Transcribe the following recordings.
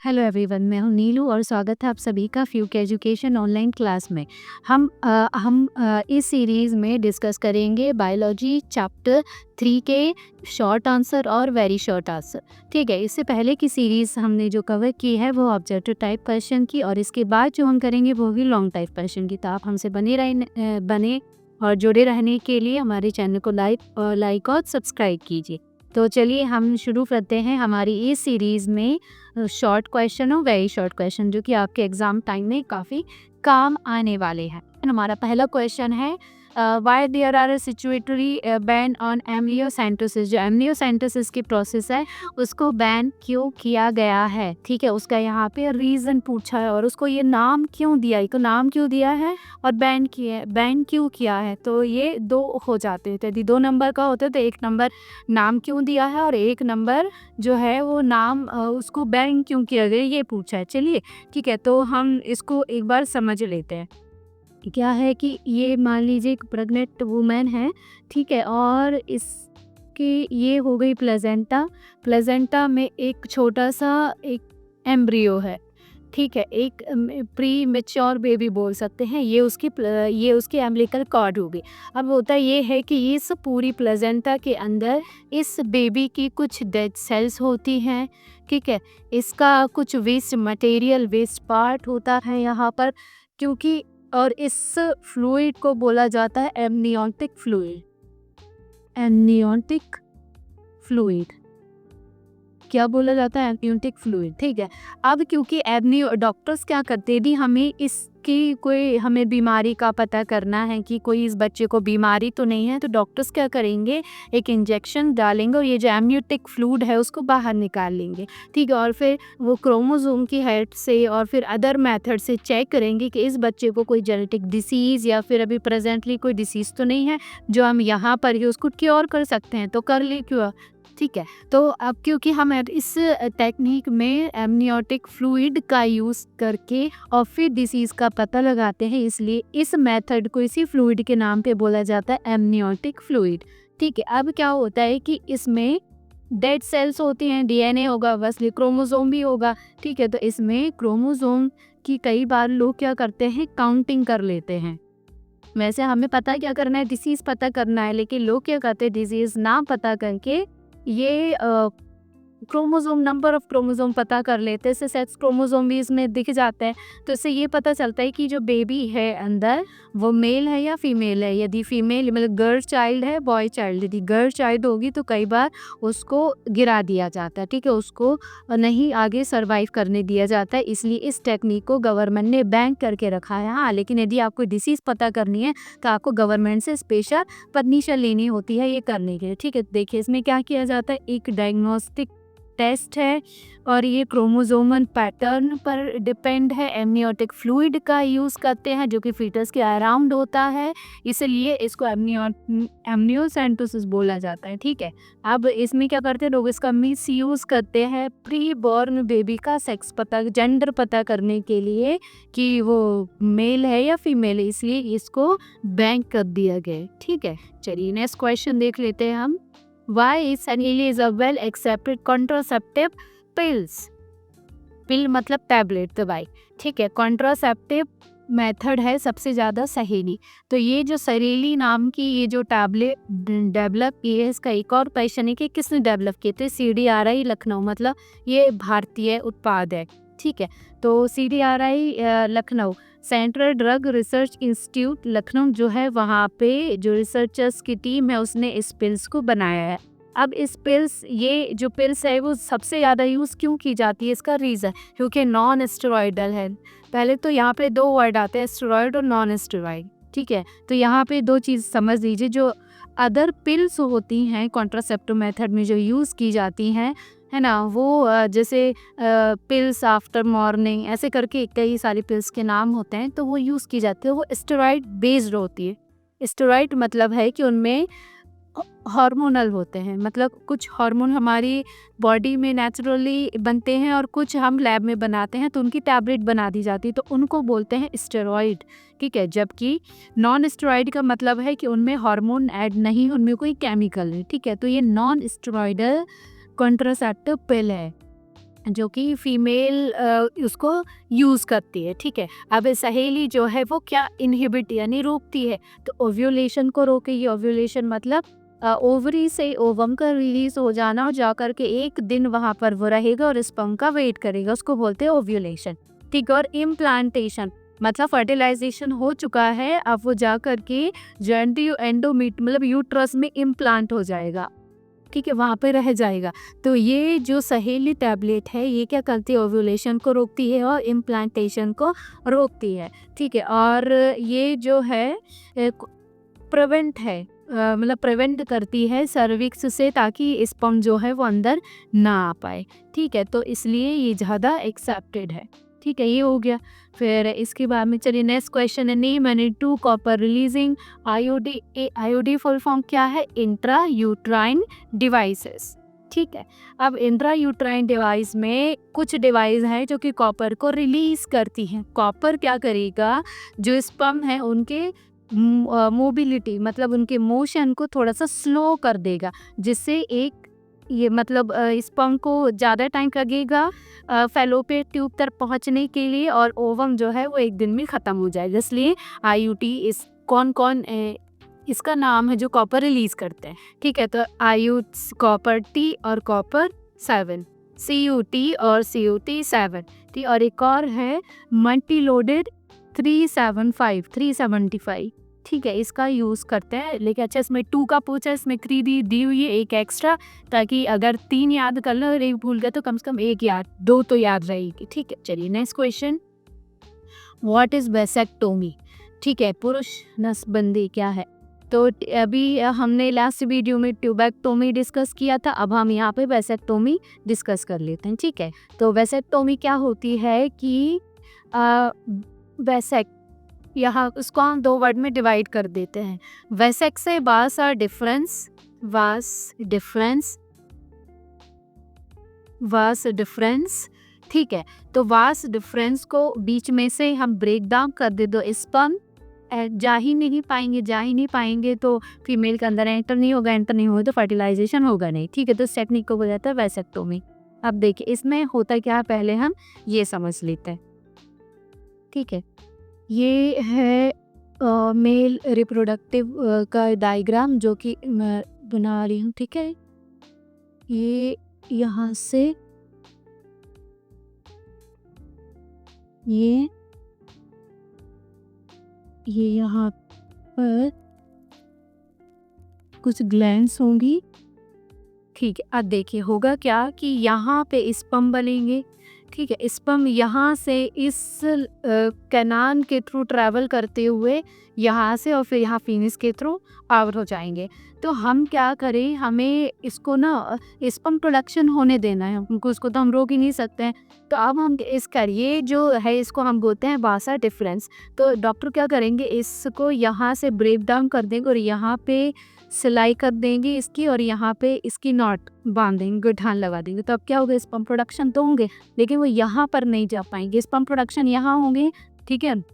Hello everyone, मैं हूँ नीलू और स्वागत है आप सभी का फ्यूक एजुकेशन ऑनलाइन क्लास में। हम इस सीरीज़ में डिस्कस करेंगे बायोलॉजी चैप्टर 3 के शॉर्ट आंसर और वेरी शॉर्ट आंसर। ठीक है, इससे पहले की सीरीज़ हमने जो कवर की है वो ऑब्जेक्टिव टाइप क्वेश्चन की, और इसके बाद जो हम करेंगे वो भी लॉन्ग टाइप क्वेश्चन की। तो आप हमसे बने और जुड़े रहने के लिए हमारे चैनल को लाइक और सब्सक्राइब कीजिए। तो चलिए हम शुरू करते हैं हमारी इस सीरीज़ में शॉर्ट क्वेश्चन और वेरी शॉर्ट क्वेश्चन, जो कि आपके एग्जाम टाइम में काफ़ी काम आने वाले हैं। हमारा पहला क्वेश्चन है, why there are statutory ban on amniocentesis. जो एमनियोसेंटोसिस की प्रोसेस है उसको बैन क्यों किया गया है। ठीक है, उसका यहाँ पे रीज़न पूछा है और उसको ये नाम क्यों दिया, इसको नाम क्यों दिया है और बैन क्यों किया है। तो ये दो हो जाते हैं। यदि 2 नंबर का होता है तो 1 नंबर नाम क्यों दिया है और 1 नंबर जो है वो नाम उसको बैन क्यों किया गया, ये पूछा है। चलिए ठीक है, तो हम इसको एक बार समझ लेते हैं। क्या है कि ये मान लीजिए एक प्रेग्नेंट वुमेन है, ठीक है, और इसकी ये हो गई प्लेजेंटा में एक छोटा सा एक एम्ब्रियो है, ठीक है, एक प्री मेच्योर बेबी बोल सकते हैं। ये उसकी एम्बिलिकल कॉर्ड होगी। अब होता ये है कि इस पूरी प्लेजेंटा के अंदर इस बेबी की कुछ डेड सेल्स होती हैं, ठीक है, इसका कुछ वेस्ट मटेरियल, वेस्ट पार्ट होता है यहाँ पर, क्योंकि और इस फ्लूइड को बोला जाता है एमनियोटिक फ्लूइड। क्या बोला जाता है? Amniotic fluid. ठीक है, अब क्योंकि डॉक्टर्स क्या करते हैं, यदि हमें बीमारी का पता करना है कि कोई इस बच्चे को बीमारी तो नहीं है, तो डॉक्टर्स क्या करेंगे, एक इंजेक्शन डालेंगे और ये जो एमनियोटिक फ्लूइड है उसको बाहर निकाल लेंगे। ठीक है, और फिर वो क्रोमोसोम की हेल्प से और फिर अदर मेथड से चेक करेंगे कि इस बच्चे को कोई जेनेटिक डिसीज़ या फिर अभी प्रेजेंटली कोई डिसीज़ तो नहीं है जो हम यहाँ पर ही उसको क्योर कर सकते हैं, तो कर ले क्योर। ठीक है, तो अब क्योंकि हम इस टेक्निक में एमनियोटिक फ्लूइड का यूज़ करके और फिर डिसीज़ का पता लगाते हैं, इसलिए इस मेथड को इसी फ्लूइड के नाम पे बोला जाता है एमनियोटिक फ्लूइड। ठीक है, अब क्या होता है कि इसमें डेड सेल्स होती हैं, डीएनए होगा, बस क्रोमोसोम भी होगा। ठीक है, तो इसमें क्रोमोसोम की कई बार लोग क्या करते हैं, काउंटिंग कर लेते हैं। वैसे हमें पता क्या करना है, डिसीज़ पता करना है, लेकिन लोग क्या करते हैं, डिसीज़ ना पता करके ये क्रोमोसोम, नंबर ऑफ क्रोमोसोम पता कर लेते हैं। इससे सेक्स क्रोमोसोम भी इसमें दिख जाते हैं, तो इससे ये पता चलता है कि जो बेबी है अंदर वो मेल है या फीमेल है। यदि फीमेल मतलब गर्ल चाइल्ड है, बॉय चाइल्ड, यदि गर्ल चाइल्ड होगी तो कई बार उसको गिरा दिया जाता है। ठीक है, उसको नहीं आगे सर्वाइव करने दिया जाता है, इसलिए इस टेक्निक को गवर्नमेंट ने बैन करके रखा है। हाँ, लेकिन यदि आपको डिसीज़ पता करनी है तो आपको गवर्नमेंट से स्पेशल परमिशन लेनी होती है ये करने के लिए। ठीक है, देखिए इसमें क्या किया जाता है, एक डायग्नोस्टिक टेस्ट है और ये क्रोमोसोमल पैटर्न पर डिपेंड है। एमनियोटिक फ्लूइड का यूज़ करते हैं जो कि फीटस के अराउंड होता है, इसलिए इसको एमनियोसेंटोसिस बोला जाता है। ठीक है, अब इसमें क्या करते हैं लोग, इसका मिस यूज़ करते हैं प्री बॉर्न बेबी का जेंडर पता करने के लिए कि वो मेल है या फीमेल है, इसलिए इसको बैन कर दिया गया। ठीक है, चलिए नेक्स्ट क्वेश्चन देख लेते हैं हम। Why is Sanili is a well accepted contraceptive pills? पिल मतलब टैबलेट, दवाई। ठीक है, कॉन्ट्रासेप्टिव मेथड है सबसे ज़्यादा सहेली। तो ये जो सहेली नाम की ये जो टैबलेट डेवलप की है, इसका एक और क्वेश्चन है कि किसने डेवलप किए थे। CDRI लखनऊ, मतलब ये भारतीय उत्पाद है। ठीक है, तो CDRI Lucknow, central drug research institute Lucknow जो है, वहाँ पे जो रिसर्चर्स की टीम है उसने इस पिल्स को बनाया है। अब ये जो पिल्स है वो सबसे ज़्यादा यूज़ क्यों की जाती है, इसका रीज़न क्योंकि नॉन स्टेरॉइडल है। पहले तो यहाँ पे 2 वर्ड आते हैं, स्टेरॉइड और नॉन स्टेरॉइड। ठीक है, तो यहाँ पे 2 चीज़ समझ लीजिए। जो अदर पिल्स होती हैं कॉन्ट्रासेप्टिव मेथड में जो यूज़ की जाती हैं, है ना, वो जैसे पिल्स आफ्टर मॉर्निंग, ऐसे करके कई सारी पिल्स के नाम होते हैं, तो वो यूज़ की जाती है, वो स्टेरॉइड बेस्ड होती है। स्टेरॉइड मतलब है कि उनमें हार्मोनल होते हैं, मतलब कुछ हार्मोन हमारी बॉडी में नेचुरली बनते हैं और कुछ हम लैब में बनाते हैं, तो उनकी टैबलेट बना दी जाती है, तो उनको बोलते हैं स्टेरॉइड। ठीक है, जबकि नॉन स्टेरॉइड का मतलब है कि उनमें हार्मोन ऐड नहीं, उनमें कोई केमिकल है। ठीक है, तो ये नॉन स्टेरॉइडल कॉन्ट्रासेप्टिव पिल है। जो कि फीमेल उसको यूज़ करती है, ठीक है। अब सहेली जो है वो क्या इनहिबिट यानी रोकती है, तो ओव्यूलेशन को रोकेगी। ओव्यूलेशन मतलब ओवरी से ओवम का रिलीज हो जाना और जा कर के एक दिन वहाँ पर वो रहेगा और स्पर्म का वेट करेगा, उसको बोलते हैं ओव्यूलेशन, ठीक है। और इम्प्लांटेशन मतलब फर्टिलाइजेशन हो चुका है, अब वो जा कर के जो एंडोमीट मतलब यूट्रस में इम्प्लांट हो जाएगा, ठीक है, वहाँ पे रह जाएगा। तो ये जो सहेली टैबलेट है ये क्या करती है, ओव्यूलेशन को रोकती है और इम्प्लांटेशन को रोकती है, ठीक है। और ये जो है प्रिवेंट है मतलब प्रिवेंट करती है सर्विक्स से, ताकि स्पर्म जो है वो अंदर ना आ पाए, ठीक है। तो इसलिए ये ज़्यादा एक्सेप्टेड है, ठीक है। ये हो गया। फिर इसके बाद में चलिए नेक्स्ट क्वेश्चन है, name any two copper releasing IOD. IOD full form क्या है, इंट्रा यूट्राइन डिवाइसेस, ठीक है। अब इंट्रा यूट्राइन डिवाइस में कुछ डिवाइस हैं जो कि कॉपर को रिलीज करती हैं। कॉपर क्या करेगा, जो स्पर्म है उनके मोबिलिटी मतलब उनके मोशन को थोड़ा सा स्लो कर देगा, जिससे एक ये मतलब स्पर्म को ज़्यादा टाइम लगेगा फैलोपियन ट्यूब तक पहुंचने के लिए, और ओवम जो है वो एक दिन में ख़त्म हो जाएगा। इसलिए आईयूटी इस कौन इसका नाम है जो कॉपर रिलीज करते हैं, ठीक है। तो आयुट्स कॉपर टी और कॉपर 7, CUT और CUT 7, ठीक। और एक और है मल्टी लोडेड 375, ठीक है, इसका यूज़ करते हैं। लेकिन अच्छा इसमें 2 का पूछा, इसमें 3 दी हुई है, एक एक्स्ट्रा, ताकि अगर 3 याद कर लो और एक भूल गए तो कम से कम 1 याद, 2 तो याद रहेगी, ठीक है। चलिए next question, what is vasectomy, ठीक है, पुरुष नसबंदी क्या है। तो अभी हमने लास्ट वीडियो में ट्यूबेक्टोमी डिस्कस किया था, अब हम यहाँ पे वेसेक्टोमी डिस्कस कर लेते हैं, ठीक है। तो वेसेक्टोमी क्या होती है कि वेसेक यहाँ उसको हम 2 वर्ड में डिवाइड कर देते हैं। वेसेक से वास और डिफरेंस, वास डिफरेंस, ठीक है। तो वास डिफरेंस को बीच में से हम ब्रेक डाउन कर दे, दो स्पर्म जा ही नहीं पाएंगे तो फीमेल के अंदर एंटर नहीं होगा तो फर्टिलाइजेशन होगा नहीं, ठीक है। तो इस टेक्निक को बोला जाता है वेसेक्टोमी। अब देखिए इसमें होता क्या है, पहले हम ये समझ लेते हैं, ठीक है। ये है मेल रिप्रोडक्टिव का डायग्राम जो कि मैं बना रही हूँ, ठीक है। ये यहाँ से ये यहाँ पर कुछ ग्लैंड्स होंगी, ठीक है। अब देखिए होगा क्या कि यहाँ पे स्पर्म बनेंगे, ठीक है। स्पर्म यहाँ से इस कैनाल के थ्रू ट्रैवल करते हुए यहाँ से और फिर यहाँ फिनिस के थ्रू आउट हो जाएंगे। तो हम क्या करें, हमें इसको ना स्पर्म प्रोडक्शन होने देना है, उनको उसको तो हम रोक ही नहीं सकते हैं। तो अब हम इसका ये जो है इसको हम बोलते हैं वासा डिफरेंस। तो डॉक्टर क्या करेंगे, इसको यहाँ से ब्रेक डाउन कर देंगे और यहाँ पे सिलाई कर देंगे इसकी, और यहाँ पे इसकी नॉट बांध देंगे, गठान लगा देंगे। तो अब क्या होगा, स्पर्म प्रोडक्शन तो होंगे लेकिन वो यहाँ पर नहीं जा पाएंगे, स्पर्म प्रोडक्शन यहाँ होंगे, ठीक है।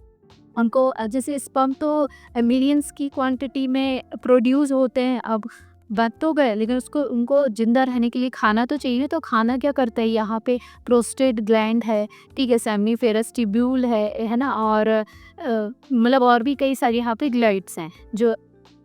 उनको जैसे स्पर्म तो मिलियंस की क्वांटिटी में प्रोड्यूस होते हैं, अब बात तो गए, लेकिन उसको उनको जिंदा रहने के लिए खाना तो चाहिए। तो खाना क्या करता है, यहाँ पे प्रोस्टेट ग्लैंड है, ठीक है, सेमिनिफेरस ट्यूब्यूल है ना, और मतलब और भी कई सारे यहाँ पे ग्लैंड्स हैं जो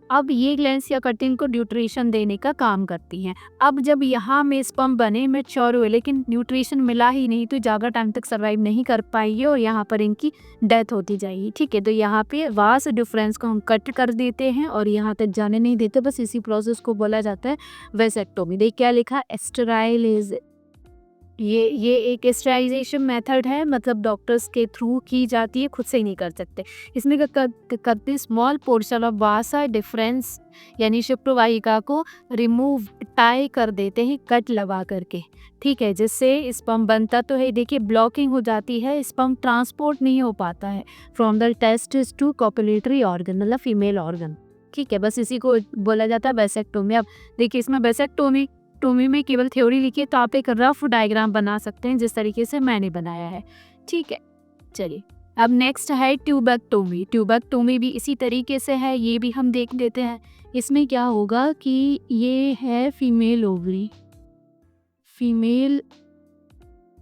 अब ये ग्लैंड्स क्या करती हैं, इनको न्यूट्रिशन देने का काम करती हैं। अब जब यहाँ में स्पर्म बने मैच्योर हुए लेकिन न्यूट्रिशन मिला ही नहीं, तो ज़्यादा टाइम तक सर्वाइव नहीं कर पाएंगे और यहाँ पर इनकी डेथ होती जाएगी, ठीक है। तो यहाँ पे वास डिफरेंस को हम कट कर देते हैं और यहाँ तक जाने नहीं देते, बस इसी प्रोसेस को बोला जाता है वेसेक्टोमी। देख क्या लिखा, स्टेराइलाइज, ये एक स्टेराइजेशन मेथड है, मतलब डॉक्टर्स के थ्रू की जाती है, खुद से ही नहीं कर सकते। इसमें करते small portion of Vasa difference यानी शुक्रवाहिका को रिमूव टाई कर देते हैं, कट लगा करके, ठीक है, जिससे स्पर्म बनता तो है, देखिए ब्लॉकिंग हो जाती है, स्पर्म ट्रांसपोर्ट नहीं हो पाता है from the testis to copulatory organ मतलब फीमेल ऑर्गन, ठीक है। बस इसी को बोला जाता है वेसेक्टोमी। अब देखिए इसमें वेसेक्टोमी में केवल थ्योरी लिखी है, तो आप एक रफ डायग्राम बना सकते हैं जिस तरीके से मैंने बनाया है, ठीक है। चलिए अब नेक्स्ट है ट्यूबेक्टोमी। ट्यूबेक्टोमी भी इसी तरीके से है, ये भी हम देख लेते हैं। इसमें क्या होगा कि ये है फीमेल ओवरी, फीमेल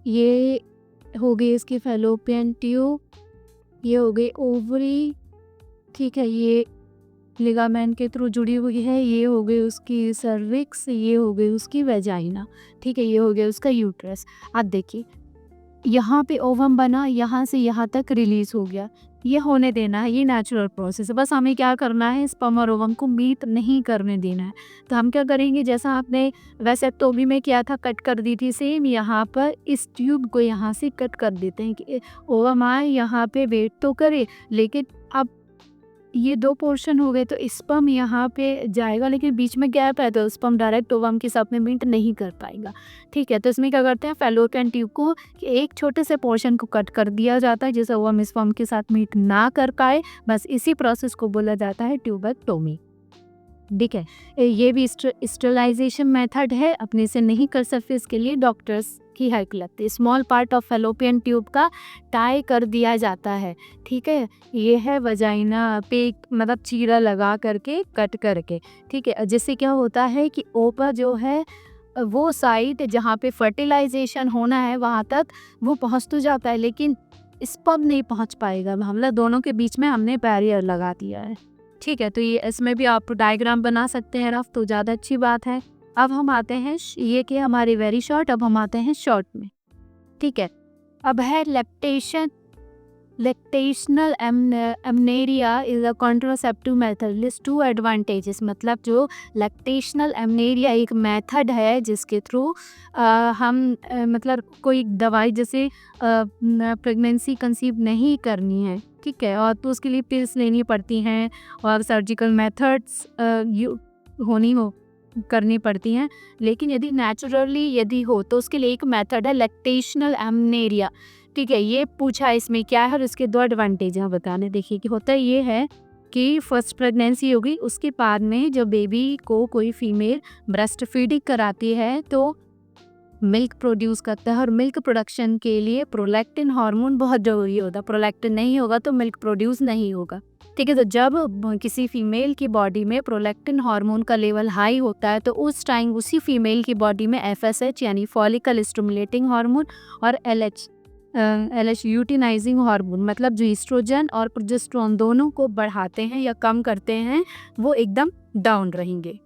ये हो गई इसकी फैलोपियन ट्यूब, ये हो गई ओवरी, ठीक है, ये लिगामेंट के थ्रू जुड़ी हुई है, ये हो गई उसकी सर्विक्स, ये हो गई उसकी वेजाइना, ठीक है, ये हो गया उसका यूट्रस। अब देखिए यहाँ पे ओवम बना, यहाँ से यहाँ तक रिलीज हो गया, ये होने देना है, ये नेचुरल प्रोसेस है। बस हमें क्या करना है, स्पर्म और ओवम को मीट नहीं करने देना है। तो हम क्या करेंगे, जैसा आपने वैसे तो भी में किया था, कट कर दी थी, सेम यहाँ पर इस ट्यूब को यहाँ से कट कर देते हैं कि ओवम आए यहाँ पे वेट तो करे, लेकिन अब ये 2 पोर्शन हो गए तो स्पर्म यहाँ पे जाएगा, लेकिन बीच में गैप है तो स्पर्म डायरेक्ट ओवम के साथ में मीट नहीं कर पाएगा, ठीक है। तो इसमें क्या करते हैं, फैलोपियन ट्यूब को एक छोटे से पोर्शन को कट कर दिया जाता है जिससे ओवम स्पर्म के साथ मीट ना कर पाए। बस इसी प्रोसेस को बोला जाता है ट्यूबेक्टोमी, ठीक है। ये भी स्टरलाइजेशन मेथड है, अपने से नहीं कर सकते, इसके लिए डॉक्टर्स की हेल्प लगती है। Small part of fallopian tube का टाई कर दिया जाता है, ठीक है। ये है वजाइना पे मतलब चीरा लगा करके कट करके, ठीक है। जिससे क्या होता है कि ओपा जो है वो साइड जहाँ पे फर्टिलाइजेशन होना है वहाँ तक वो पहुँच तो जाता है, लेकिन स्पर्म नहीं पहुँच पाएगा। मतलब दोनों के बीच में हमने बैरियर लगा दिया है, ठीक है। तो ये इसमें भी आप डायग्राम बना सकते हैं रफ, तो ज़्यादा अच्छी बात है। अब हम आते हैं ये कि हमारी वेरी शॉर्ट, अब हम आते हैं शॉर्ट में, ठीक है। अब है lactational amenorrhoea is a contraceptive method, list 2 advantages. मतलब जो लैक्टेशनल एमनेरिया एक मेथड है जिसके थ्रू हम मतलब कोई दवाई जैसे प्रेगनेंसी कंसीव नहीं करनी है, ठीक है, और तो उसके लिए पिल्स लेनी पड़ती हैं और सर्जिकल मेथड्स करनी पड़ती हैं, लेकिन यदि नेचुरली यदि हो तो उसके लिए एक मेथड है लैक्टेशनल एमनेरिया, ठीक है। ये पूछा इसमें क्या है और इसके 2 एडवांटेज हैं बताने। देखिए कि होता ये है कि फर्स्ट प्रेगनेंसी होगी, उसके बाद में जब बेबी को कोई फीमेल ब्रेस्ट फीडिंग कराती है तो मिल्क प्रोड्यूस करता है और मिल्क प्रोडक्शन के लिए प्रोलैक्टिन हार्मोन बहुत ज़रूरी होता है। प्रोलैक्टिन नहीं होगा तो मिल्क प्रोड्यूस नहीं होगा, ठीक है। तो जब किसी फीमेल की बॉडी में प्रोलैक्टिन हार्मोन का लेवल हाई होता है तो उस टाइम उसी फीमेल की बॉडी में FSH यानी फॉलिकल स्टिमुलेटिंग हार्मोन और LH यूटिनाइजिंग हार्मोन मतलब जो ईस्ट्रोजन और प्रोजेस्टेरोन दोनों को बढ़ाते हैं या कम करते हैं वो एकदम डाउन रहेंगे,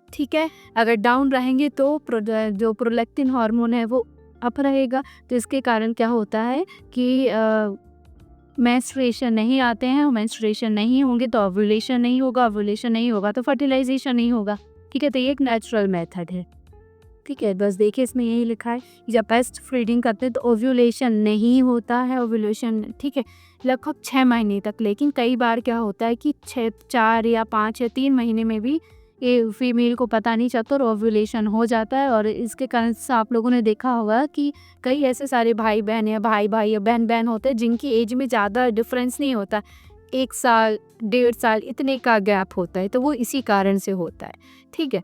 ठीक है। अगर डाउन रहेंगे तो जो प्रोलैक्टिन हार्मोन है वो अप रहेगा। तो इसके कारण क्या होता है कि मेंस्ट्रुएशन नहीं आते हैं, और मेंस्ट्रुएशन नहीं होंगे तो ओव्यूलेशन नहीं होगा, ओव्यूलेशन नहीं होगा तो फर्टिलाइजेशन नहीं होगा, ठीक है। तो ये एक नेचुरल मेथड है, ठीक है। बस देखिए इसमें यही लिखा है कि जब ब्रेस्ट फीडिंग करते हैं तो ओव्यूलेशन नहीं होता है, ओव्यूलेशन, ठीक है, लगभग 6 महीने तक। लेकिन कई बार क्या होता है कि 4 या 5 या 3 महीने में भी ये फीमेल को पता नहीं चलता और ओव्यूलेशन हो जाता है। और इसके कारण से आप लोगों ने देखा होगा कि कई ऐसे सारे भाई बहन या भाई या बहन बहन होते हैं जिनकी एज में ज़्यादा डिफरेंस नहीं होता, 1 साल 1.5 साल इतने का गैप होता है, तो वो इसी कारण से होता है, ठीक है।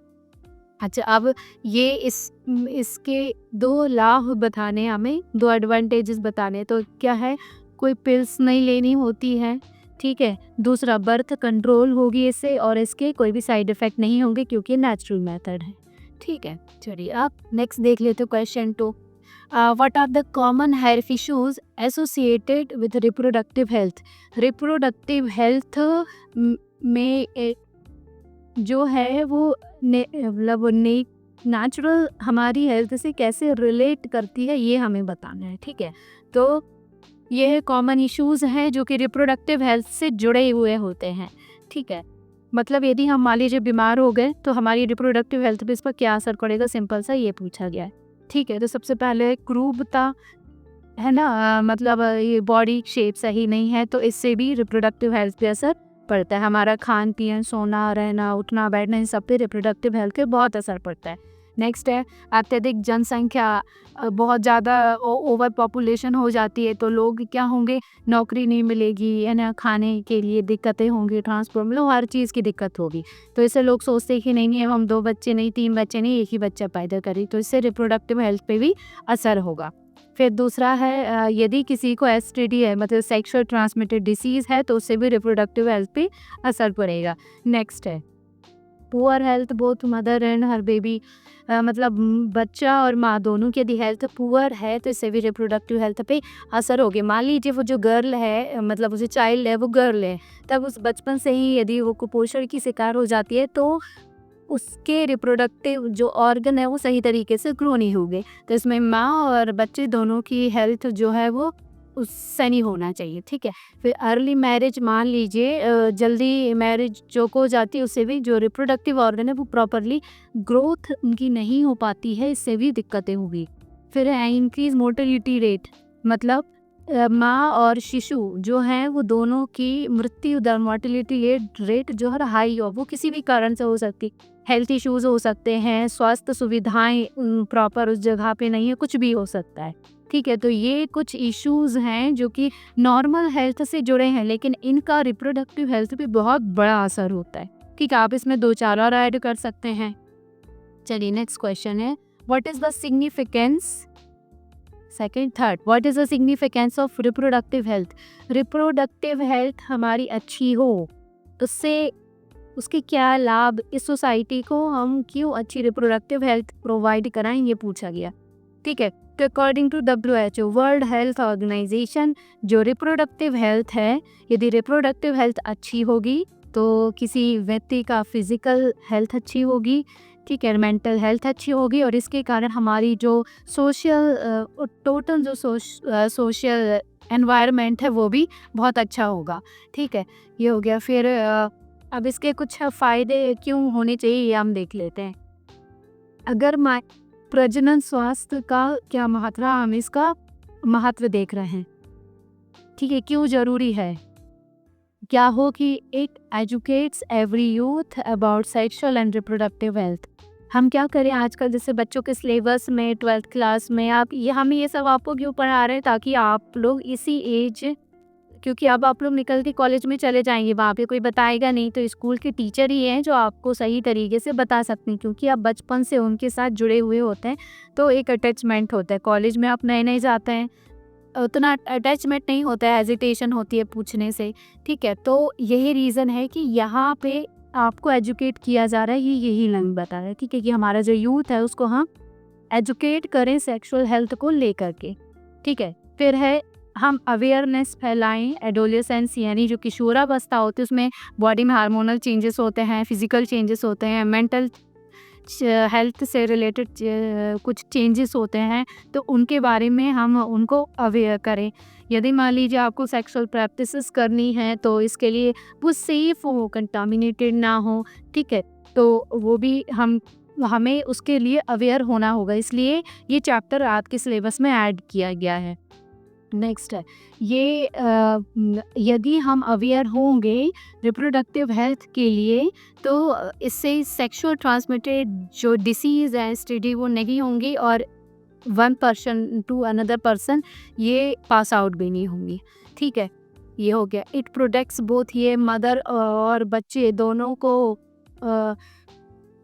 अच्छा, अब ये इसके 2 लाभ बताने, हमें 2 एडवांटेजेस बताने। तो क्या है, कोई पिल्स नहीं लेनी होती है, ठीक है। दूसरा, बर्थ कंट्रोल होगी इससे और इसके कोई भी साइड इफ़ेक्ट नहीं होंगे क्योंकि नेचुरल मेथड है, ठीक है। चलिए अब नेक्स्ट देख लेते हो question 2। What are the common health issues associated with reproductive health. Reproductive health में जो है वो मतलब नेचुरल हमारी हेल्थ से कैसे रिलेट करती है ये हमें बताना है, ठीक है। तो ये कॉमन इश्यूज हैं जो कि रिप्रोडक्टिव हेल्थ से जुड़े हुए होते हैं, ठीक है। मतलब यदि हम मान लीजिए बीमार हो गए तो हमारी रिप्रोडक्टिव हेल्थ पे इस पर क्या असर पड़ेगा, सिंपल सा ये पूछा गया है, ठीक है। तो सबसे पहले क्रूरता है ना, मतलब ये बॉडी शेप सही नहीं है तो इससे भी रिप्रोडक्टिव हेल्थ पे असर पड़ता है। हमारा खान पीन, सोना, रहना, उठना बैठना, इन सब पे रिप्रोडक्टिव हेल्थ पे बहुत असर पड़ता है। नेक्स्ट है अत्यधिक जनसंख्या, बहुत ज़्यादा ओवर पॉपुलेशन हो जाती है तो लोग क्या होंगे, नौकरी नहीं मिलेगी, है ना, खाने के लिए दिक्कतें होंगी, ट्रांसपोर्ट मतलब हर चीज़ की दिक्कत होगी। तो इससे लोग सोचते हैं कि नहीं हम 2 बच्चे नहीं, 3 बच्चे नहीं, एक ही बच्चा पैदा करें, तो इससे रिप्रोडक्टिव हेल्थ पे भी असर होगा। फिर दूसरा है यदि किसी को STD है मतलब सेक्सुअल ट्रांसमिटेड डिसीज़ है तो उससे भी रिप्रोडक्टिव हेल्थ पे असर पड़ेगा। नेक्स्ट है poor health both mother and her baby, मतलब बच्चा और माँ दोनों की यदि हेल्थ पुअर है तो इससे भी रिप्रोडक्टिव हेल्थ पे असर होगी। मान लीजिए वो जो गर्ल है, मतलब उसे चाइल्ड है, वो गर्ल है, तब उस बचपन से ही यदि वो कुपोषण की शिकार हो जाती है तो उसके रिप्रोडक्टिव जो ऑर्गन है वो सही तरीके से ग्रो नहीं होंगे। तो इसमें माँ और बच्चे दोनों की हेल्थ जो है वो उससे नहीं होना चाहिए, ठीक है। फिर अर्ली मैरिज, मान लीजिए जल्दी मैरिज जो को हो जाती है, उससे भी जो रिप्रोडक्टिव ऑर्गन है वो प्रॉपरली ग्रोथ उनकी नहीं हो पाती है, इससे भी दिक्कतें होगी। फिर है इंक्रीज मोर्टेलिटी रेट, मतलब माँ और शिशु जो हैं वो दोनों की मृत्यु दर, मोर्टेलिटी रेट जो है हाई हो, वो किसी भी कारण से हो सकती। हेल्थ इश्यूज हो सकते हैं, स्वास्थ्य सुविधाएं प्रॉपर उस जगह पे नहीं है, कुछ भी हो सकता है, ठीक है। तो ये कुछ इश्यूज हैं जो कि नॉर्मल हेल्थ से जुड़े हैं, लेकिन इनका रिप्रोडक्टिव हेल्थ पे बहुत बड़ा असर होता है, ठीक है। आप इसमें 2-4 और ऐड कर सकते हैं। चलिए नेक्स्ट क्वेश्चन है, what is the significance, second third, what is the significance of reproductive health. Reproductive health हमारी अच्छी हो, उससे उसके क्या लाभ, इस सोसाइटी को हम क्यों अच्छी रिप्रोडक्टिव हेल्थ प्रोवाइड कराएं, ये पूछा गया, ठीक है। तो according to WHO, world health organisation, जो रिप्रोडक्टिव हेल्थ है, यदि रिप्रोडक्टिव हेल्थ अच्छी होगी तो किसी व्यक्ति का फिजिकल हेल्थ अच्छी होगी, ठीक है, मेंटल हेल्थ अच्छी होगी, और इसके कारण हमारी जो सोशल टोटल जो सोशल एनवायरनमेंट है वो भी बहुत अच्छा होगा, ठीक है। ये हो गया। फिर अब इसके कुछ फ़ायदे क्यों होने चाहिए ये हम देख लेते हैं। अगर प्रजनन स्वास्थ्य का क्या महत्व, हम इसका महत्व देख रहे हैं, ठीक है, क्यों ज़रूरी है। क्या हो कि it educates every youth about sexual and reproductive health. हम क्या करें आजकल, जैसे बच्चों के सिलेबस में 12th क्लास में आप ये हमें ये सब आपको क्यों पढ़ा रहे हैं, ताकि आप लोग इसी एज, क्योंकि अब आप लोग निकल के कॉलेज में चले जाएंगे, वहाँ पे कोई बताएगा नहीं, तो स्कूल के टीचर ही हैं जो आपको सही तरीके से बता सकते हैं, क्योंकि आप बचपन से उनके साथ जुड़े हुए होते हैं, तो एक अटैचमेंट होता है। कॉलेज में आप नए नए जाते हैं, उतना अटैचमेंट नहीं होता है, हेजिटेशन होती है पूछने से, ठीक है। तो यही रीज़न है कि यहाँ पे आपको एजुकेट किया जा रहा है, ये यही लाइन बता रहा है, ठीक है, कि हमारा जो यूथ है उसको हम एजुकेट करें सेक्सुअल हेल्थ को लेकर के, ठीक है। फिर है हम अवेयरनेस फैलाएं, एडोलेसेंस यानी जो किशोरावस्था होती है उसमें बॉडी में हार्मोनल चेंजेस होते हैं, फिजिकल चेंजेस होते हैं, मेंटल हेल्थ से रिलेटेड कुछ चेंजेस होते हैं, तो उनके बारे में हम उनको अवेयर करें। यदि मान लीजिए आपको सेक्सुअल प्रैक्टिसेस करनी है तो इसके लिए वो सेफ़ हो, कंटामिनेटेड ना हो, ठीक है, तो वो भी हमें उसके लिए अवेयर होना होगा, इसलिए ये चैप्टर आपके सिलेबस में ऐड किया गया है। नेक्स्ट है ये यदि हम अवेयर होंगे रिप्रोडक्टिव हेल्थ के लिए तो इससे सेक्सुअल ट्रांसमिटेड जो डिसीज़ है एसटीडी वो नहीं होंगी, और one person to another person ये पास आउट भी नहीं होंगी, ठीक है। ये हो गया। इट प्रोटेक्ट्स बोथ, ये मदर और बच्चे दोनों को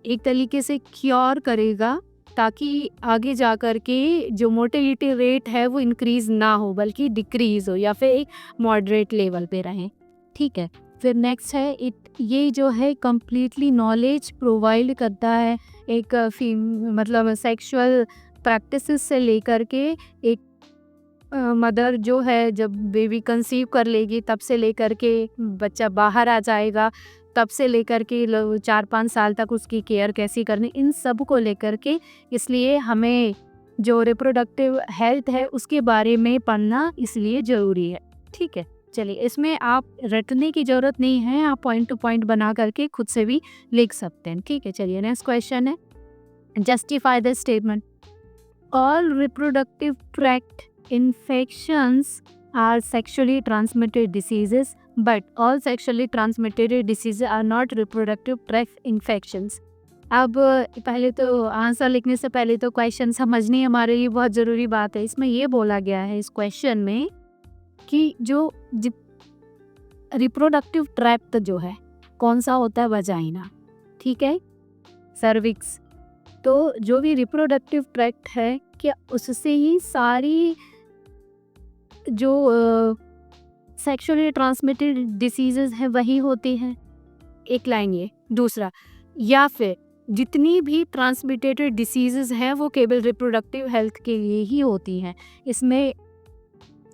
एक तरीके से क्योर करेगा, ताकि आगे जा कर के जो मोर्टेलिटी रेट है वो इंक्रीज़ ना हो बल्कि डिक्रीज़ हो, या फिर एक मॉडरेट लेवल पे रहें, ठीक है। फिर नेक्स्ट है ये जो है कम्प्लीटली नॉलेज प्रोवाइड करता है, एक मतलब सेक्सुअल प्रैक्टिसेस से लेकर के एक मदर जो है जब बेबी कंसीव कर लेगी तब से लेकर के बच्चा बाहर आ जाएगा, तब से लेकर के 4-5 साल तक उसकी केयर कैसी करनी, इन सब को लेकर के, इसलिए हमें जो रिप्रोडक्टिव हेल्थ है उसके बारे में पढ़ना इसलिए ज़रूरी है, ठीक है। चलिए इसमें आप रटने की ज़रूरत नहीं है, आप पॉइंट टू पॉइंट बना करके खुद से भी लिख सकते हैं, ठीक है। चलिए नेक्स्ट क्वेश्चन है, justify the statement. All reproductive tract infections are sexually transmitted diseases, but all sexually transmitted diseases are not reproductive tract infections. अब पहले तो आंसर लिखने से पहले तो क्वेश्चन समझनी हमारे लिए बहुत ज़रूरी बात है। इसमें ये बोला गया है इस क्वेश्चन में कि जो रिप्रोडक्टिव ट्रैक्ट जो है कौन सा होता है, वजाइना, ठीक है, सर्विक्स, तो जो भी रिप्रोडक्टिव ट्रैक्ट है क्या उससे ही सारी जो सेक्सुअली ट्रांसमिटेड डिसीजेज हैं वही होती हैं, एक लाइन ये। दूसरा, या फिर जितनी भी ट्रांसमिटेड डिसीजेज हैं वो केवल रिप्रोडक्टिव हेल्थ के लिए ही होती हैं, इसमें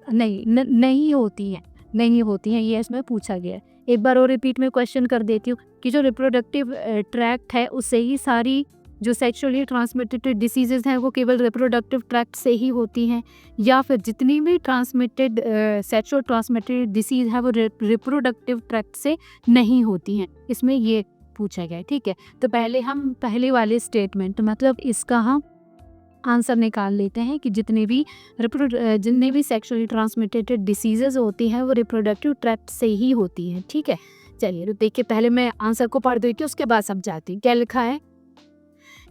नहीं होती हैं, नहीं होती हैं, ये इसमें पूछा गया है। एक बार और रिपीट में क्वेश्चन कर देती हूँ कि जो रिप्रोडक्टिव ट्रैक्ट है उससे ही सारी जो सेक्सुअली ट्रांसमिटेड डिसीजेज हैं वो केवल रिप्रोडक्टिव ट्रैक्ट से ही होती हैं, या फिर जितनी भी ट्रांसमिटेड सेक्सुअल ट्रांसमिटेड डिसीज है वो रिप्रोडक्टिव ट्रैक्ट से नहीं होती हैं, इसमें ये पूछा गया है। ठीक है, तो पहले हम पहले वाले स्टेटमेंट मतलब इसका हम आंसर निकाल लेते हैं कि जितने भी सेक्सुअली ट्रांसमिटेड डिसीजेज होती हैं वो रिप्रोडक्टिव ट्रैक्ट से ही होती हैं। ठीक है, चलिए तो देखिए, पहले मैं आंसर को पढ़ देती हूँ, उसके बाद समझाती हूँ। क्या लिखा है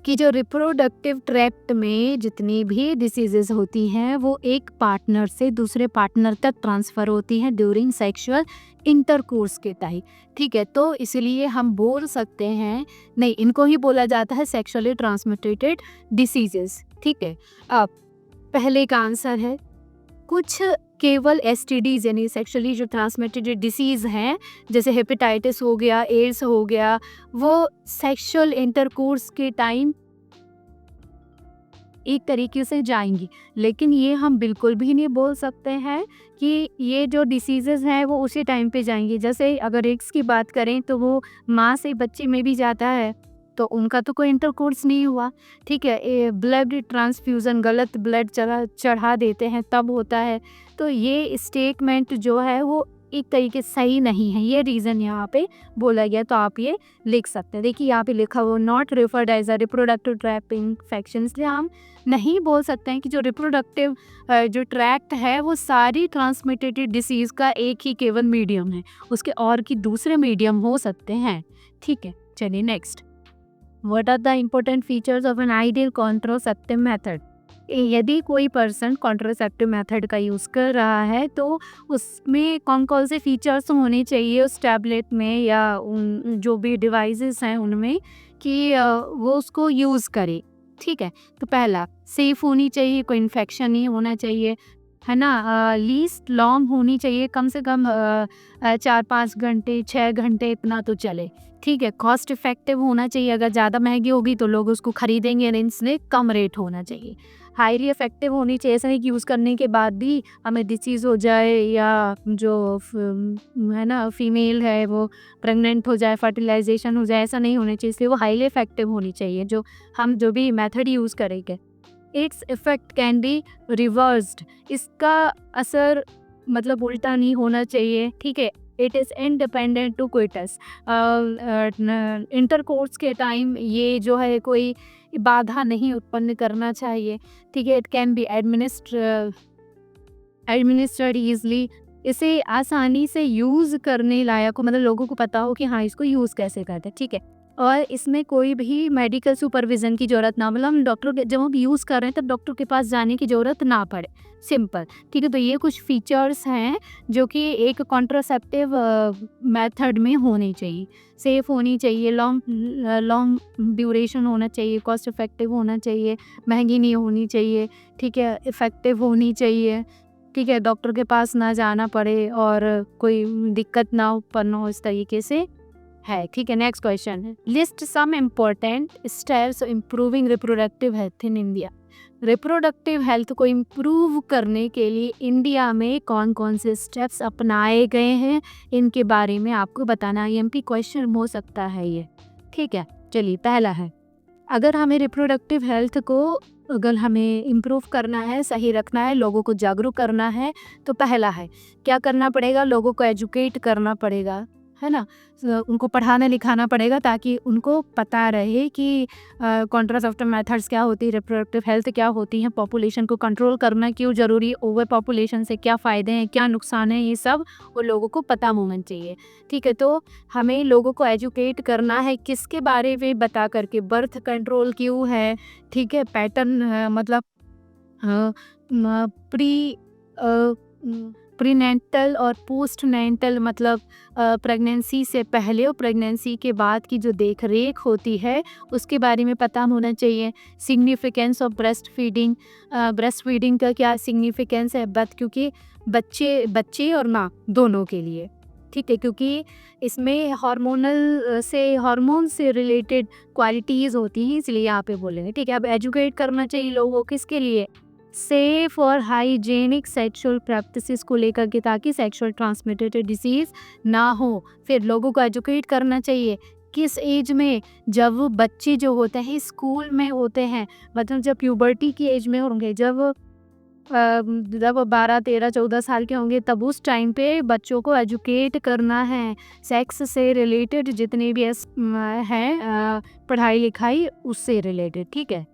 कि जो रिप्रोडक्टिव ट्रैक्ट में जितनी भी डिसीजेज होती हैं वो एक पार्टनर से दूसरे पार्टनर तक ट्रांसफ़र होती हैं ड्यूरिंग सेक्सुअल इंटरकोर्स के टाइम। ठीक है, तो इसलिए हम बोल सकते हैं, नहीं, इनको ही बोला जाता है सेक्सुअली ट्रांसमिटेड डिसीजेस। ठीक है, अब पहले का आंसर है कुछ केवल एसटीडीज यानी सेक्सुअली जो ट्रांसमिटेड डिसीज़ हैं जैसे हेपेटाइटिस हो गया, एड्स हो गया, वो सेक्सुअल इंटरकोर्स के टाइम एक तरीके से जाएंगी, लेकिन ये हम बिल्कुल भी नहीं बोल सकते हैं कि ये जो डिसीजेज़ हैं वो उसी टाइम पे जाएंगी। जैसे अगर एड्स की बात करें तो वो माँ से बच्चे में भी जाता है, तो उनका तो कोई इंटरकोर्स नहीं हुआ। ठीक है, ब्लड ट्रांसफ्यूज़न गलत ब्लड चढ़ा देते हैं तब होता है। तो ये स्टेटमेंट जो है वो एक तरीके से सही नहीं है, ये रीज़न यहाँ पे बोला गया, तो आप ये लिख सकते हैं। देखिए यहाँ पे लिखा हुआ not referred as a reproductive tract infection, इसलिए हम नहीं बोल सकते हैं कि जो रिप्रोडक्टिव जो ट्रैक्ट है वो सारी ट्रांसमिटेड डिसीज़ का एक ही केवल मीडियम है, उसके और की दूसरे मीडियम हो सकते हैं। ठीक है, चलिए next, what are the important features of an ideal contraceptive method. यदि कोई पर्सन कॉन्ट्रासेप्टिव मेथड का यूज़ कर रहा है तो उसमें कौन कौन से फीचर्स होने चाहिए उस टैबलेट में या उन जो भी डिवाइसेस हैं उनमें कि वो उसको यूज़ करे। ठीक है, तो पहला सेफ़ होनी चाहिए, कोई इन्फेक्शन नहीं होना चाहिए, है ना, लीस्ट लॉन्ग होनी चाहिए, कम से कम 4-5 घंटे 6 घंटे इतना तो चले। ठीक है, कॉस्ट इफ़ेक्टिव होना चाहिए, अगर ज़्यादा महंगी होगी तो लोग उसको ख़रीदेंगे नहीं, इसलिए कम रेट होना चाहिए। हाईली इफ़ेक्टिव होनी चाहिए, ऐसा नहीं कि यूज़ करने के बाद भी हमें डिसीज़ हो जाए या जो है ना फीमेल है वो प्रेग्नेंट हो जाए, फर्टिलाइजेशन हो जाए, ऐसा नहीं होना चाहिए, इसलिए वो हाईली इफ़ेक्टिव होनी चाहिए जो हम जो भी मेथड यूज़ करेंगे। Its effect can be reversed, इसका असर मतलब उल्टा नहीं होना चाहिए। ठीक है, it is independent to coitus, intercourse के टाइम ये जो है कोई बाधा नहीं उत्पन्न करना चाहिए। ठीक है, it can be administered easily, इसे आसानी से यूज़ करने लायक हो, मतलब लोगों को पता हो कि हाँ इसको यूज़ कैसे करते हैं। ठीक है, और इसमें कोई भी मेडिकल सुपरविज़न की ज़रूरत ना, मतलब हम डॉक्टर के जब हम यूज़ कर रहे हैं तब डॉक्टर के पास जाने की ज़रूरत ना पड़े, सिंपल। ठीक है, तो ये कुछ फीचर्स हैं जो कि एक कॉन्ट्रासेप्टिव मेथड में होने चाहिए। सेफ़ होनी चाहिए, लॉन्ग ड्यूरेशन होना चाहिए, कॉस्ट इफ़ेक्टिव होना चाहिए, महंगी नहीं होनी चाहिए। ठीक है, इफ़ेक्टिव होनी चाहिए। ठीक है, डॉक्टर के पास ना जाना पड़े और कोई दिक्कत ना उत्पन्न हो, इस तरीके से है। ठीक है, नेक्स्ट क्वेश्चन है, list some important steps improving reproductive health in India. Reproductive health को इम्प्रूव करने के लिए इंडिया में कौन कौन से स्टेप्स अपनाए गए हैं, इनके बारे में आपको बताना। IMP क्वेश्चन हो सकता है ये। ठीक है, चलिए पहला है, अगर हमें रिप्रोडक्टिव हेल्थ को अगर हमें इम्प्रूव करना है, सही रखना है, लोगों को जागरूक करना है, तो पहला है क्या करना पड़ेगा, लोगों को एजुकेट करना पड़ेगा, है ना, उनको पढ़ाना लिखाना पड़ेगा ताकि उनको पता रहे कि कॉन्ट्रासेप्टिव मेथड्स क्या होती है, रिप्रोडक्टिव हेल्थ क्या होती है, पॉपुलेशन को कंट्रोल करना क्यों ज़रूरी, ओवर पॉपुलेशन से क्या फ़ायदे हैं, क्या नुकसान है, ये सब वो लोगों को पता होना चाहिए। ठीक है, तो हमें लोगों को एजुकेट करना है किसके बारे में, बता करके बर्थ कंट्रोल क्यों है। ठीक है, पैटर्न मतलब प्रीनेंटल और पोस्ट नेंटल मतलब प्रेगनेंसी से पहले और प्रेगनेंसी के बाद की जो देख रेख होती है उसके बारे में पता होना चाहिए। सिग्निफिकेंस ऑफ ब्रेस्ट फीडिंग का क्या सिग्निफिकेंस है, क्योंकि बच्चे और माँ दोनों के लिए। ठीक है, क्योंकि इसमें हार्मोन से रिलेटेड क्वालिटीज़ होती हैं, इसलिए यहाँ पे बोलेंगे। ठीक है, अब एजुकेट करना चाहिए लोगों को किसके लिए, सेफ और हाइजेनिक सेक्सुअल प्रैक्टिसेस को लेकर के, ताकि सेक्सुअल ट्रांसमिटेड डिसीज़ ना हो। फिर लोगों को एजुकेट करना चाहिए किस एज में, जब बच्चे जो होते हैं स्कूल में होते हैं, मतलब जब प्यूबर्टी की एज में होंगे, जब 12, 13, 14 साल के होंगे, तब उस टाइम पे बच्चों को एजुकेट करना है सेक्स से रिलेटेड जितने भी हैं पढ़ाई लिखाई उससे रिलेटेड। ठीक है,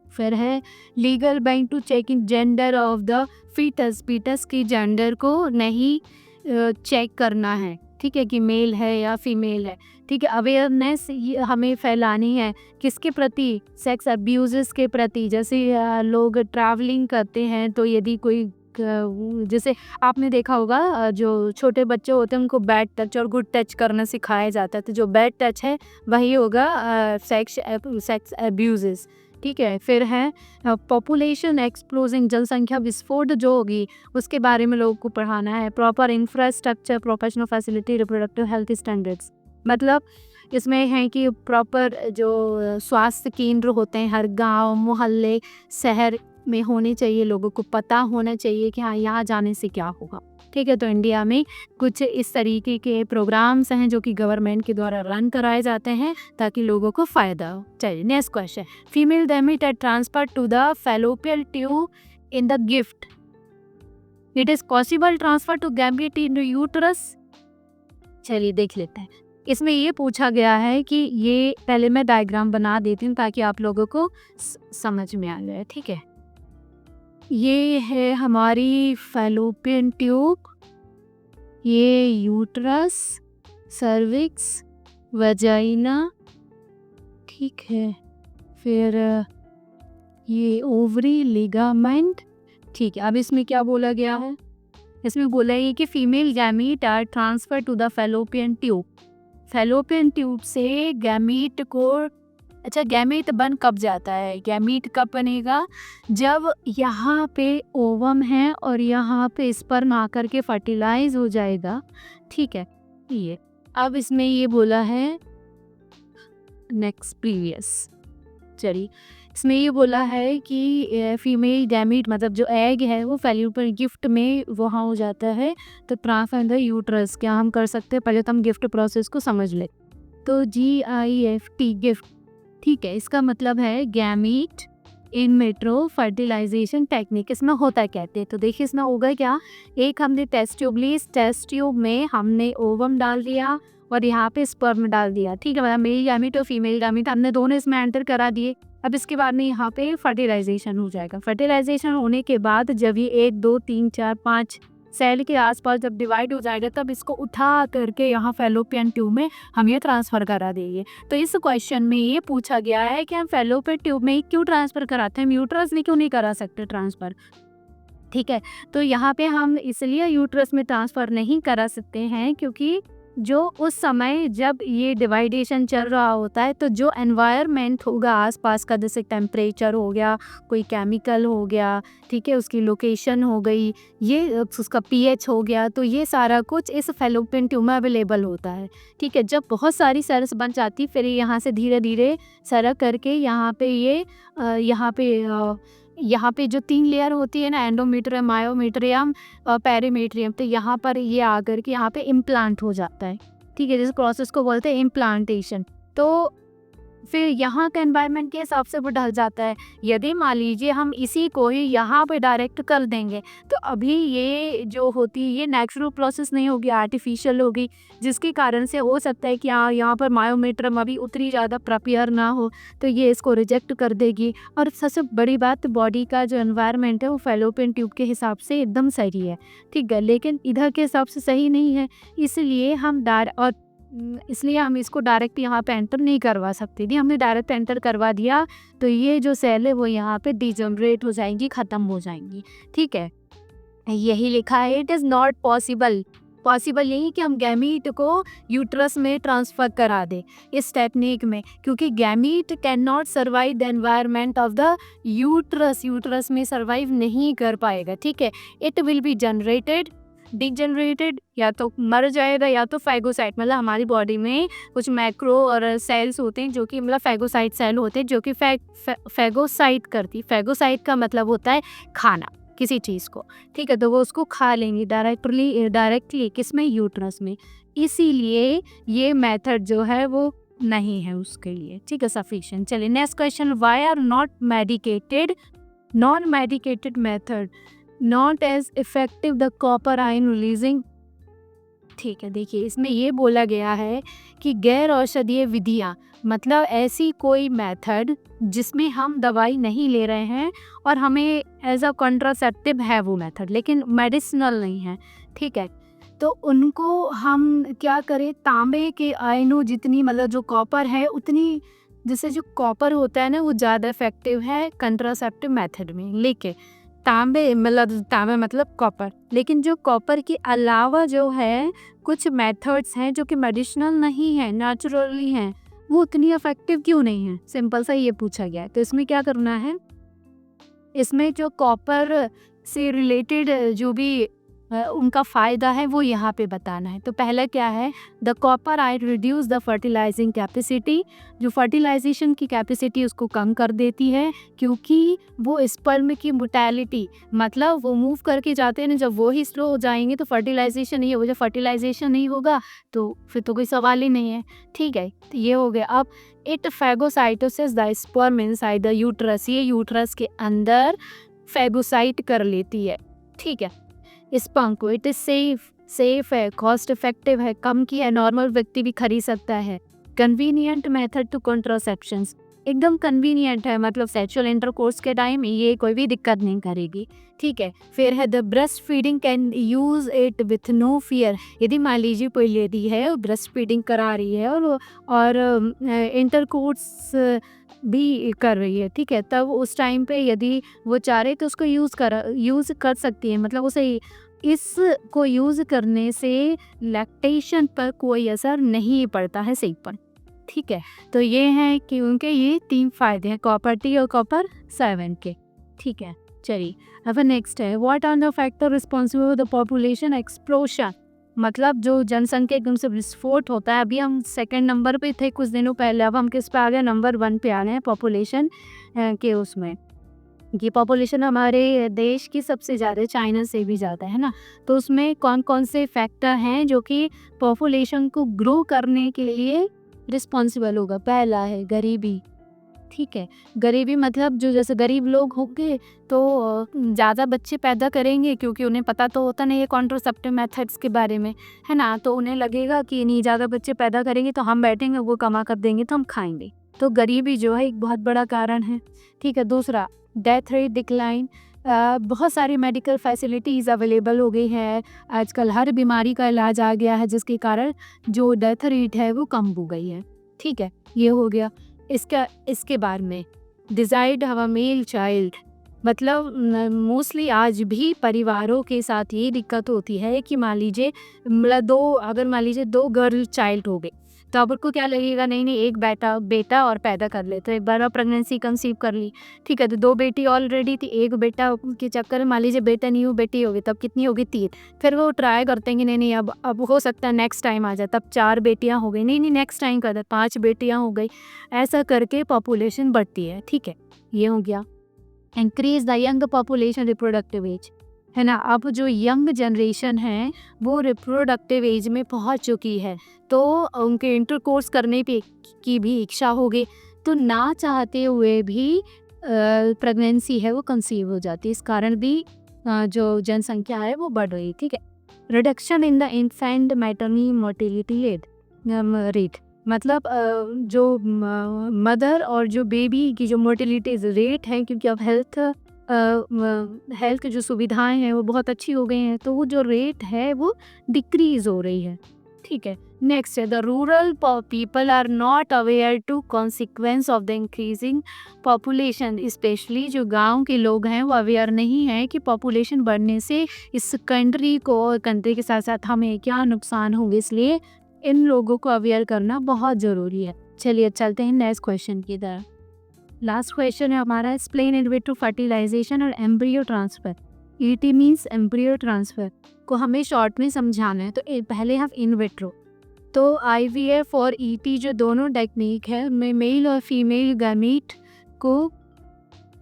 फिर है legal bank to checking gender of the foetus की जेंडर को नहीं चेक करना है। ठीक है, कि मेल है या फीमेल है। ठीक है, अवेयरनेस हमें फैलानी है किसके प्रति, सेक्स अब्यूज़ के प्रति। जैसे लोग ट्रैवलिंग करते हैं तो यदि कोई जैसे आपने देखा होगा जो छोटे बच्चे होते हैं उनको बैड टच और गुड टच करना सिखाया जाता है, तो जो बैड टच है वही होगा सेक्स अब्यूज़। ठीक है, फिर है पॉपुलेशन एक्सप्लोजिंग, जनसंख्या विस्फोट जो होगी उसके बारे में लोगों को पढ़ाना है। Proper infrastructure, professional facility, reproductive health standards, मतलब इसमें है कि प्रॉपर जो स्वास्थ्य केंद्र होते हैं हर गांव, मोहल्ले, शहर में होने चाहिए। लोगों को पता होना चाहिए कि हाँ यहाँ जाने से क्या होगा। ठीक है, तो इंडिया में कुछ इस तरीके के प्रोग्राम्स हैं जो कि गवर्नमेंट के द्वारा रन कराए जाते हैं ताकि लोगों को फ़ायदा हो। चलिए next question, female gamete are transfer to the fallopian tube in the gift, it is possible transfer to gamete in uterus. चलिए देख लेते हैं। इसमें ये पूछा गया है कि ये, पहले मैं डायग्राम बना देती हूँ ताकि आप लोगों को समझ में आ जाए। ठीक है, ये है हमारी फैलोपियन ट्यूब, ये यूट्रस, सर्विक्स, वजाइना। ठीक है, फिर ये ओवरी, लिगामेंट। ठीक है, अब इसमें क्या बोला गया है, इसमें बोला है कि female gamete are transfer to the fallopian tube. Fallopian tube से गैमीट को, अच्छा गैमीट बन कब जाता है, गैमीट कब बनेगा, जब यहाँ पे ओवम है और यहाँ पे स्पर्म आकर के फर्टिलाइज हो जाएगा। ठीक है, ये अब इसमें ये बोला है नेक्स्ट प्रीवियस, चलिए इसमें ये बोला है कि फीमेल गैमीट मतलब जो एग है वो फैलोपियन गिफ्ट में वहाँ हो जाता है, तो ट्रांसफर द यूट्रस क्या हम कर सकते हैं, पहले तो हम गिफ्ट प्रोसेस को समझ ले। तो GIFT गिफ्ट, ठीक है, इसका मतलब है gamete in metro fertilisation technique. इसमें होता कहते हैं, तो देखिए इसमें होगा क्या, एक हमने टेस्ट ट्यूब ली, इस टेस्ट ट्यूब में हमने ओवम डाल दिया और यहाँ पे स्पर्म डाल दिया। ठीक है, मतलब मेल गैमीट और फीमेल गैमीट हमने दोनों इसमें एंटर करा दिए। अब इसके बाद में यहाँ पे फर्टिलाइजेशन हो जाएगा। फर्टिलाइजेशन होने के बाद जब ये 1, 2, 3, 4, 5 सेल के आसपास जब डिवाइड हो जाएगा, तब इसको उठा करके यहाँ फैलोपियन ट्यूब में हम ये ट्रांसफ़र करा देंगे। तो इस क्वेश्चन में ये पूछा गया है कि हम फैलोपियन ट्यूब में क्यों ट्रांसफ़र कराते हैं, यूट्रस में क्यों नहीं करा सकते ट्रांसफ़र। ठीक है, तो यहाँ पे हम इसलिए यूट्रस में ट्रांसफ़र नहीं करा सकते हैं क्योंकि जो उस समय जब ये डिवाइडेशन चल रहा होता है, तो जो एनवायरनमेंट होगा आसपास का, जैसे टेम्परेचर हो गया, कोई केमिकल हो गया, ठीक है, उसकी लोकेशन हो गई, ये उसका pH हो गया, तो ये सारा कुछ इस फैलोपियन ट्यूब में अवेलेबल होता है। ठीक है, जब बहुत सारी सेल्स बन जाती, फिर यहाँ से धीरे धीरे सरक करके यहाँ पे जो 3 लेयर होती है ना, एंडोमेट्रियम, मायोमेट्रियम, पेरीमेट्रियम, तो यहाँ पर ये आकर के यहाँ पे इम्प्लांट हो जाता है। ठीक है, जिस प्रोसेस को बोलते हैं इम्प्लांटेशन। तो फिर यहाँ का एनवायरनमेंट के हिसाब से वो ढल जाता है। यदि मान लीजिए हम इसी को ही यहाँ पे डायरेक्ट कर देंगे, तो अभी ये जो होती है ये नेचुरल प्रोसेस नहीं होगी, आर्टिफिशियल होगी, जिसके कारण से हो सकता है कि यहाँ पर मायोमेट्रियम अभी उतनी ज़्यादा प्रिपेयर ना हो, तो ये इसको रिजेक्ट कर देगी। और सबसे बड़ी बात, बॉडी का जो एनवायरनमेंट है वो फैलोपियन ट्यूब के हिसाब से एकदम सही है। ठीक है, लेकिन इधर के हिसाब से सही नहीं है, इसलिए हम इसको डायरेक्ट यहाँ पे एंटर नहीं करवा सकते थी। हमने डायरेक्ट एंटर करवा दिया तो ये जो सेल है वो यहाँ पे डिजनरेट हो जाएंगी, ख़त्म हो जाएंगी। ठीक है, यही लिखा है, इट इज़ नॉट पॉसिबल यही कि हम गैमीट को यूट्रस में ट्रांसफ़र करा दें इस टेक्निक में, क्योंकि gamete can not survive the environment of the uterus में सर्वाइव नहीं कर पाएगा। ठीक है, it will be generated degenerated, या तो मर जाएगा, या तो फैगोसाइट, मतलब हमारी बॉडी में कुछ मैक्रो और सेल्स होते हैं जो कि मतलब फैगोसाइट सेल होते हैं जो कि फैगोसाइट करती। फैगोसाइट का मतलब होता है खाना किसी चीज़ को, ठीक है, तो वो उसको खा लेंगी डायरेक्टली किसमें, यूट्रस में। इसीलिए ये मेथड जो है वो नहीं है उसके लिए, ठीक है, सफिशिएंट। चलिए next question, why are non medicated method not as effective the copper ion releasing. ठीक है, देखिए इसमें ये बोला गया है कि गैर औषधीय विधियाँ, मतलब ऐसी कोई मेथड जिसमें हम दवाई नहीं ले रहे हैं और हमें एज अ कॉन्ट्रासेप्टिव है वो मेथड, लेकिन मेडिसिनल नहीं है, ठीक है, तो उनको हम क्या करें, तांबे के आयनों जितनी, मतलब जो कॉपर है उतनी, जैसे जो कॉपर होता है ना वो ज़्यादा इफेक्टिव है कंट्रासेप्टिव मेथड में, लेके तांबे मतलब कॉपर, लेकिन जो कॉपर के अलावा जो है कुछ मेथड्स हैं जो कि मेडिसिनल नहीं है, नेचुरली हैं, वो उतनी इफेक्टिव क्यों नहीं है, सिंपल सा ये पूछा गया है। तो इसमें क्या करना है, इसमें जो कॉपर से रिलेटेड जो भी उनका फ़ायदा है वो यहाँ पे बताना है। तो पहला क्या है, the copper ion reduce the fertilising capacity, जो फर्टिलाइजेशन की कैपेसिटी उसको कम कर देती है, क्योंकि वो स्पर्म की मोटेलिटी, मतलब वो मूव करके जाते हैं ना, जब वो ही स्लो हो जाएंगे तो फर्टिलाइजेशन नहीं होगा, जब फर्टिलाइजेशन नहीं होगा तो फिर तो कोई सवाल ही नहीं है, ठीक है, तो ये हो गया। अब it phagocytosis the sperm inside the uterus, ये यूट्रस के अंदर फैगोसाइट कर लेती है, ठीक है, स्पर्म को। इट इज सेफ है, कॉस्ट इफेक्टिव है, कम की है, नॉर्मल व्यक्ति भी खरीद सकता है। कन्वीनियंट मेथड टू कॉन्ट्रासेप्शंस, एकदम कन्वीनियंट है, मतलब सेक्सुअल इंटरकोर्स के टाइम ये कोई भी दिक्कत नहीं करेगी, ठीक है। फिर है the breast feeding can use it with no fear, यदि मान लीजिए कोई लेडी है ब्रेस्ट फीडिंग करा रही है और इंटरकोर्स भी कर रही है, ठीक है, तब उस टाइम पे यदि वो चाह रहे तो उसको यूज़ कर सकती है, मतलब उसे इसको यूज़ करने से लैक्टेशन पर कोई असर नहीं पड़ता है, सही पर, ठीक है। तो ये है कि उनके ये 3 फ़ायदे हैं, कॉपर टी और कॉपर 7 के, ठीक है। चलिए अब नेक्स्ट है, what are the factor responsible for the population explosion, मतलब जो जनसंख्या एकदम से विस्फोट होता है। अभी हम सेकंड नंबर पे थे कुछ दिनों पहले, अब हम किस पे आ गए, नंबर 1 पे आ गए हैं पॉपुलेशन के उसमें। ये पॉपुलेशन हमारे देश की सबसे ज़्यादा, चाइना से भी ज़्यादा है ना, तो उसमें कौन कौन से फैक्टर हैं जो कि पॉपुलेशन को ग्रो करने के लिए रिस्पॉन्सिबल होगा। पहला है गरीबी, ठीक है, गरीबी मतलब जो जैसे गरीब लोग होंगे तो ज़्यादा बच्चे पैदा करेंगे, क्योंकि उन्हें पता तो होता नहीं है कॉन्ट्रासेप्टिव मेथड्स के बारे में, है ना, तो उन्हें लगेगा कि नहीं ज़्यादा बच्चे पैदा करेंगे तो हम बैठेंगे वो कमा कर देंगे तो हम खाएंगे, तो गरीबी जो है एक बहुत बड़ा कारण है, ठीक है। दूसरा डेथ रेट डिक्लाइन, बहुत सारी मेडिकल फैसिलिटीज़ अवेलेबल हो गई है आजकल, हर बीमारी का इलाज आ गया है जिसके कारण जो डेथ रेट है वो कम हो गई है, ठीक है, ये हो गया। इसके बारे में डिजाइर्ड हवा मेल चाइल्ड, मतलब मोस्टली आज भी परिवारों के साथ ये दिक्कत होती है कि मान लीजिए अगर मान लीजिए 2 गर्ल चाइल्ड हो गए, तो अब उनको क्या लगेगा, नहीं एक बेटा और पैदा कर ले, तो एक बार प्रेगनेंसी कंसीव कर ली, ठीक है, तो 2 बेटी ऑलरेडी थी, एक बेटा के चक्कर में मान लीजिए बेटा नहीं हो बेटी होगी, तब कितनी होगी 3, फिर वो ट्राई करते हैं कि नहीं अब हो सकता है नेक्स्ट टाइम आ जाए, तब 4 बेटियां हो गई, नहीं नेक्स्ट टाइम कर दे 5 बेटियां हो गई, ऐसा करके पॉपुलेशन बढ़ती है, ठीक है, ये हो गया। Increase the young population reproductive age, है ना, अब जो यंग जनरेशन है वो रिप्रोडक्टिव एज में पहुंच चुकी है, तो उनके इंटरकोर्स करने की भी इच्छा होगी, तो ना चाहते हुए भी प्रेगनेंसी है वो कंसीव हो जाती है, इस कारण भी जो जनसंख्या है वो बढ़ रही है, ठीक है। Reduction in the infant maternal mortality rate, मतलब जो मदर और जो बेबी की जो मोर्टेलिटी रेट है, क्योंकि अब हेल्थ की जो सुविधाएं हैं वो बहुत अच्छी हो गई हैं, तो वो जो रेट है वो डिक्रीज हो रही है, ठीक है। नेक्स्ट है the rural people are not aware to consequence of the increasing population, specially जो गांव के लोग हैं वो अवेयर नहीं है कि पॉपुलेशन बढ़ने से इस कंट्री के साथ साथ हमें क्या नुकसान होंगे, इसलिए इन लोगों को अवेयर करना बहुत ज़रूरी है। चलिए चलते हैं नेक्स्ट क्वेश्चन की तरफ। लास्ट क्वेश्चन है हमारा, explain it with to fertilisation और embryo transfer, ET means embryo transfer को हमें शॉर्ट में समझाना है, तो पहले हम इन विट्रो। तो आईवीएफ और ईटी जो दोनों टेक्निक है उनमें मेल और फीमेल गैमीट को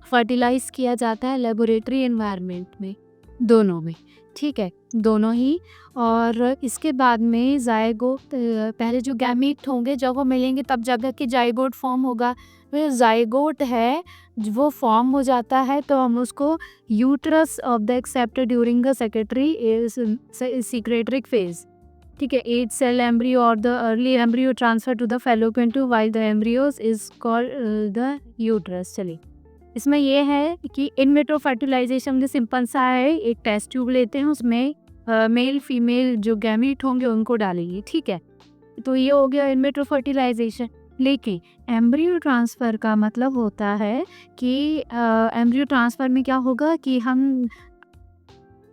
फर्टिलाइज़ किया जाता है लेबोरेटरी एनवायरनमेंट में, दोनों में, ठीक है, दोनों ही। और इसके बाद में ज़ायगोट, पहले जो गैमीट होंगे जब वो मिलेंगे तब जाकर के ज़ायगोट फॉर्म होगा। फिर ज़ायगोट है वो फॉर्म हो जाता है तो हम उसको uterus of the accepted during the secretory phase, ठीक है। 8 सेल एम्ब्रियो और the early embryo transfer to the fallopian tube while the embryos is called the uterus. चलिए, इसमें ये है कि इन विट्रो फर्टिलाइजेशन जो सिंपल सा है, एक टेस्ट ट्यूब लेते हैं, उसमें मेल फीमेल जो गैमीट होंगे उनको डालेंगे, ठीक है। तो ये हो गया इन विट्रो फर्टिलाइजेशन। लेकिन एम्ब्रियो ट्रांसफ़र का मतलब होता है कि एम्ब्रियो ट्रांसफ़र में क्या होगा कि हम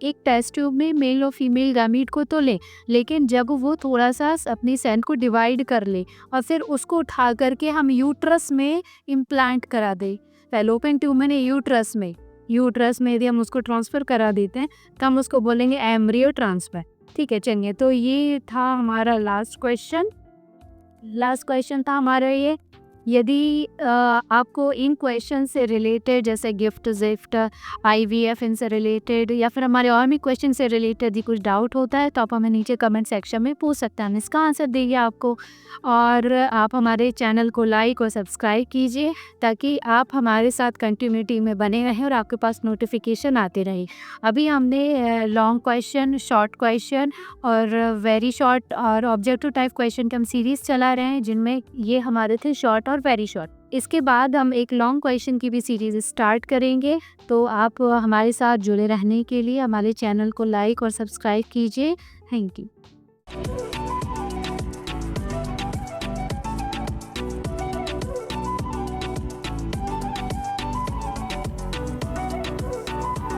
एक टेस्ट ट्यूब में मेल और फीमेल गैमीट को तो लें, लेकिन जब वो थोड़ा सा अपनी सेल को डिवाइड कर ले और फिर उसको उठा करके हम यूट्रस में इम्प्लांट करा दें, फैलोपियन ट्यूब में यूट्रस में यदि हम उसको ट्रांसफ़र करा देते हैं तो हम उसको बोलेंगे एम्ब्रियो ट्रांसफ़र, ठीक है। चलिए, तो ये था हमारा लास्ट क्वेश्चन था हमारा ये। यदि आपको इन क्वेश्चन से रिलेटेड जैसे गिफ्ट आईवीएफ इनसे रिलेटेड या फिर हमारे और भी क्वेश्चन से रिलेटेड यदि कुछ डाउट होता है तो आप हमें नीचे कमेंट सेक्शन में पूछ सकते हैं, हम इसका आंसर देंगे आपको। और आप हमारे चैनल को लाइक और सब्सक्राइब कीजिए ताकि आप हमारे साथ कंटिन्यूटी में बने रहें और आपके पास नोटिफिकेशन आते रहे। अभी हमने लॉन्ग क्वेश्चन, शॉर्ट क्वेश्चन और वेरी शॉर्ट और ऑब्जेक्टिव टाइप क्वेश्चन की हम सीरीज़ चला रहे हैं, जिनमें ये हमारे थे शॉर्ट और वेरी शॉर्ट। इसके बाद हम एक लॉन्ग क्वेश्चन की भी सीरीज़ स्टार्ट करेंगे। तो आप हमारे साथ जुड़े रहने के लिए हमारे चैनल को लाइक और सब्सक्राइब कीजिए। Thank you.